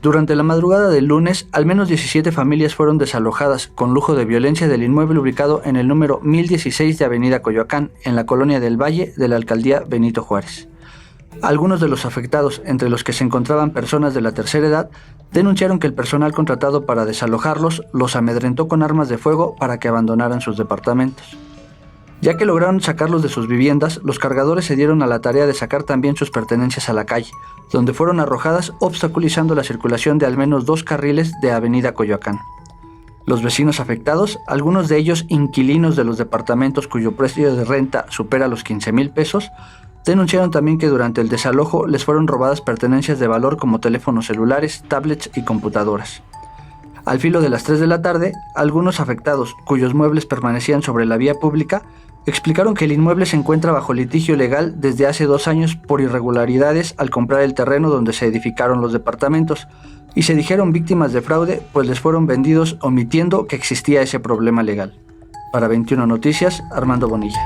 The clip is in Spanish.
Durante la madrugada del lunes, al menos 17 familias fueron desalojadas con lujo de violencia del inmueble ubicado en el número 1016 de Avenida Coyoacán, en la colonia del Valle de la alcaldía Benito Juárez. Algunos de los afectados, entre los que se encontraban personas de la tercera edad, denunciaron que el personal contratado para desalojarlos los amedrentó con armas de fuego para que abandonaran sus departamentos. Ya que lograron sacarlos de sus viviendas, los cargadores se dieron a la tarea de sacar también sus pertenencias a la calle, donde fueron arrojadas obstaculizando la circulación de al menos 2 carriles de Avenida Coyoacán. Los vecinos afectados, algunos de ellos inquilinos de los departamentos cuyo precio de renta supera los 15,000 pesos, denunciaron también que durante el desalojo les fueron robadas pertenencias de valor como teléfonos celulares, tablets y computadoras. Al filo de las 3 de la tarde, algunos afectados, cuyos muebles permanecían sobre la vía pública, explicaron que el inmueble se encuentra bajo litigio legal desde hace 2 años por irregularidades al comprar el terreno donde se edificaron los departamentos, y se dijeron víctimas de fraude pues les fueron vendidos omitiendo que existía ese problema legal. Para 21 Noticias, Armando Bonilla.